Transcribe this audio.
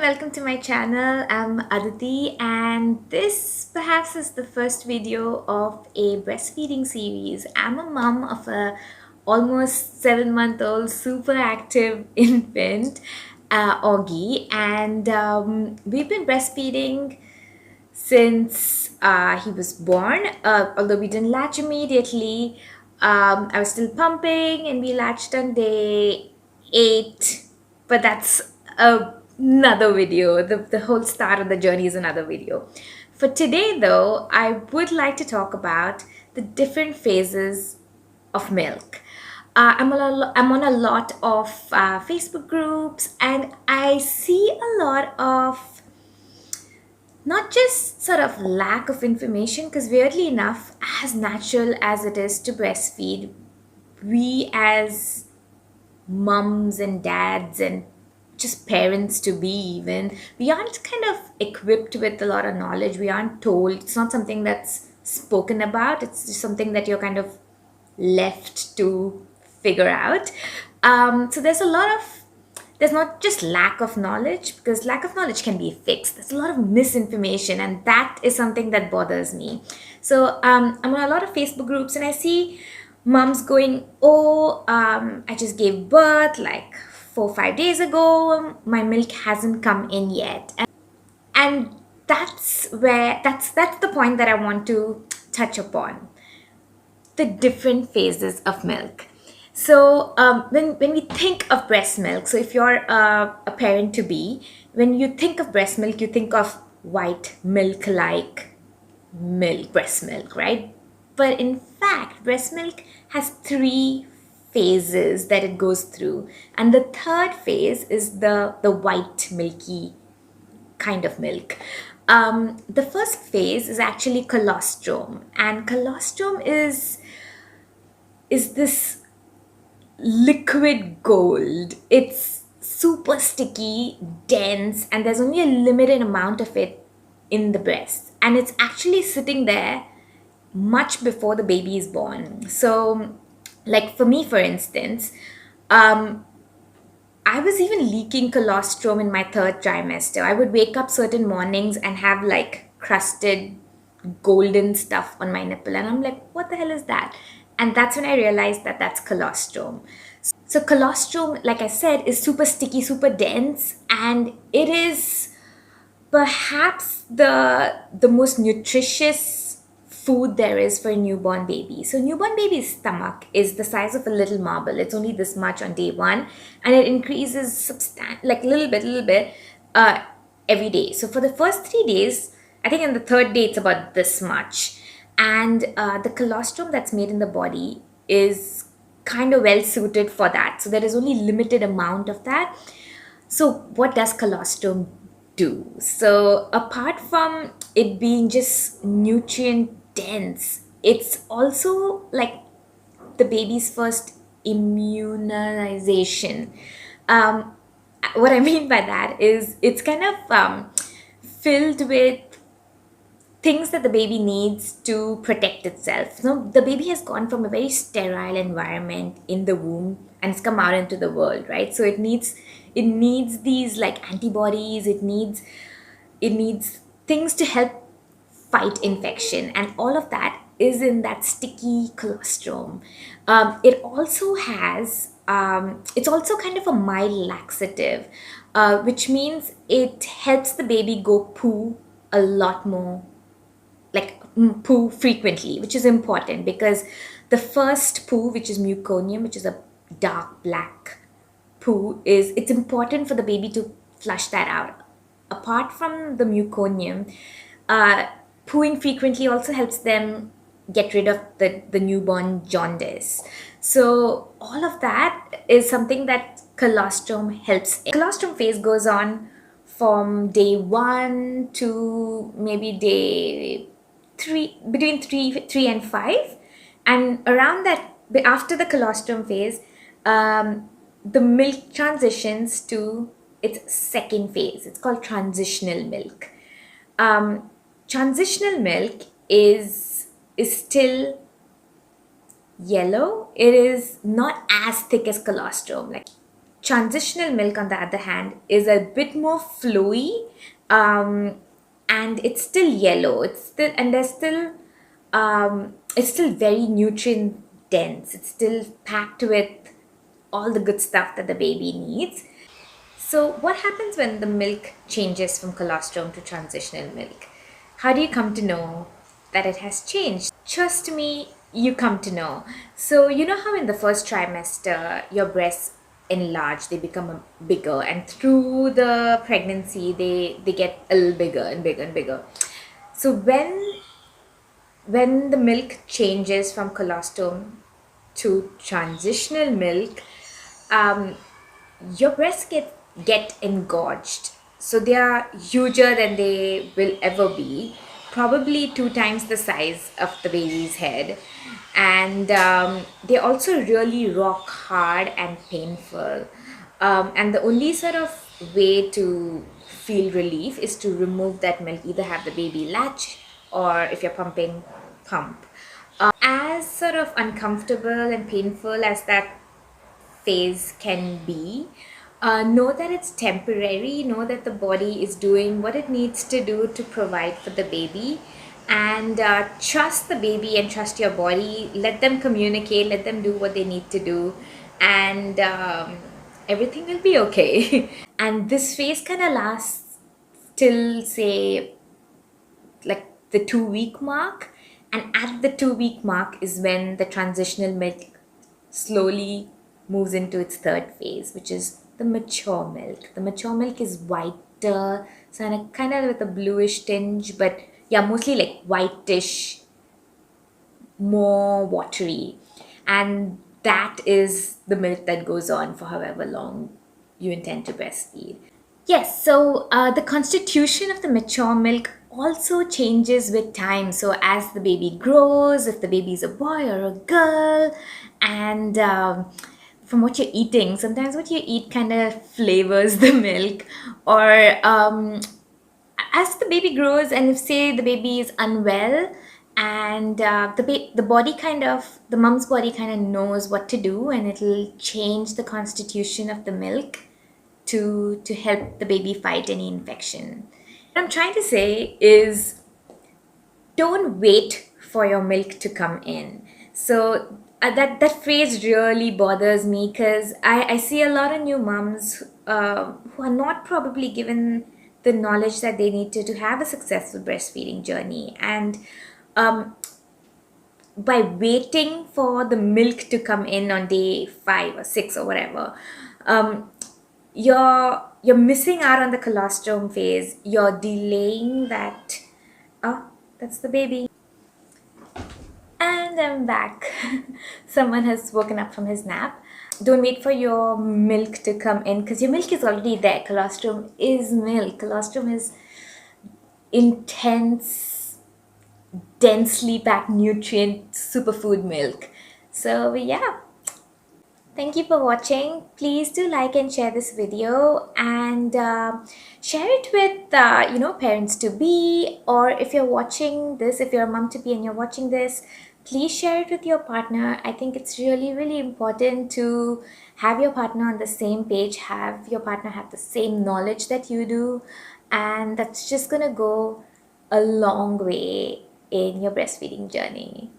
welcome to my channel. I'm Aditi, and this perhaps is the first video of a breastfeeding series. I'm a mom of a almost 7-month-old super active infant, Augie, and we've been breastfeeding since he was born. Although we didn't latch immediately, I was still pumping, and we latched on day 8. But that's another video. The whole start of the journey is another video. For today, though, I would like to talk about the different phases of milk. I'm on a lot of Facebook groups, and I see a lot of not just sort of lack of information, because weirdly enough, as natural as it is to breastfeed, we as mums and dads and just parents to be, even we aren't kind of equipped with a lot of knowledge. We aren't told. It's not something that's spoken about. It's just something that you're kind of left to figure out. So there's not just lack of knowledge, because lack of knowledge can be fixed. There's a lot of misinformation, and that is something that bothers me. So I'm on a lot of Facebook groups, and I see moms going, "Oh, I just gave birth like 4 or 5 days ago. My milk hasn't come in yet," and that's the point that I want to touch upon: the different phases of milk. So when we think of breast milk, so if you're a parent to be, when you think of breast milk, you think of white milk like milk, breast milk, right? But in fact, breast milk has 3 phases that it goes through, and the third phase is the white milky kind of milk. The first phase is actually colostrum, and colostrum is this liquid gold. It's super sticky, dense, and there's only a limited amount of it in the breast. And it's actually sitting there much before the baby is born. So, like for me, for instance, I was even leaking colostrum in my third trimester. I would wake up certain mornings and have like crusted golden stuff on my nipple, and I'm like, what the hell is that? And that's when I realized that that's colostrum. So colostrum, like I said, is super sticky, super dense, and it is perhaps the most nutritious food there is for a newborn baby. So newborn baby's stomach is the size of a little marble. It's only this much on day 1, and it increases like little bit uh, every day. So for the first 3 days, I think in the third day it's about this much, and the colostrum that's made in the body is kind of well suited for that. So there is only limited amount of that. So what does colostrum do? So apart from it being just nutrient dense, it's also like the baby's first immunization. Um, what I mean by that is it's kind of filled with things that the baby needs to protect itself. So the baby has gone from a very sterile environment in the womb and it's come out into the world, right? So it needs these like antibodies. It needs things to help fight infection, and all of that is in that sticky colostrum. It's also kind of a mild laxative, which means it helps the baby go poo a lot more, like poo frequently, which is important because the first poo, which is meconium, which is a dark black poo, it's important for the baby to flush that out. Apart from the meconium, uh, pooing frequently also helps them get rid of the newborn jaundice. So all of that is something that colostrum helps in. Colostrum phase goes on from day 1 to maybe day 3, between 3 and 5, and around that, after the colostrum phase, the milk transitions to its second phase. It's called transitional milk. Transitional milk is still yellow. It is not as thick as colostrum. Like Transitional milk, on the other hand, is a bit more flowy, um, and it's still yellow. It's still very nutrient dense. It's still packed with all the good stuff that the baby needs. So, what happens when the milk changes from colostrum to transitional milk? How do you come to know that it has changed? Trust me, you come to know. So, you know how in the first trimester your breasts enlarge, they become bigger, and through the pregnancy they get a little bigger and bigger and bigger. So, when the milk changes from colostrum to transitional milk, um, your breasts get engorged. So they are huger than they will ever be, probably two times the size of the baby's head. And they also really rock hard and painful. And the only sort of way to feel relief is to remove that milk, either have the baby latch or if you're pumping, pump. As sort of uncomfortable and painful as that phase can be, know that it's temporary, know that the body is doing what it needs to do to provide for the baby, and trust the baby and trust your body. Let them communicate, let them do what they need to do, and everything will be okay. And this phase kind of lasts till, say, like the 2 week mark. And at the 2 week mark is when the transitional milk slowly moves into its third phase, which is the mature milk. The mature milk is whiter, so kind of with a bluish tinge, but yeah, mostly like whitish, more watery. And that is the milk that goes on for however long you intend to breastfeed. Yes, so the constitution of the mature milk also changes with time. So, as the baby grows, if the baby is a boy or a girl, and from what you're eating, sometimes what you eat kind of flavors the milk, or as the baby grows, and if, say, the baby is unwell, and the body kind of, the mom's body kind of knows what to do, and it'll change the constitution of the milk to help the baby fight any infection. What I'm trying to say is, don't wait for your milk to come in. So that phrase really bothers me, because I see a lot of new moms who are not probably given the knowledge that they need to have a successful breastfeeding journey. And um, by waiting for the milk to come in on day 5 or 6 or whatever, um, you're missing out on the colostrum phase. You're delaying that. Oh, that's the baby. And I'm back. Someone has woken up from his nap. Don't wait for your milk to come in, because your milk is already there. Colostrum is milk. Colostrum is intense, densely packed nutrient superfood milk. So yeah, thank you for watching. Please do like and share this video, and share it with parents to be, or if you're watching this, if you're a mom to be and you're watching this, please share it with your partner. I think it's really, really important to have your partner on the same page, have your partner have the same knowledge that you do, and that's just gonna go a long way in your breastfeeding journey.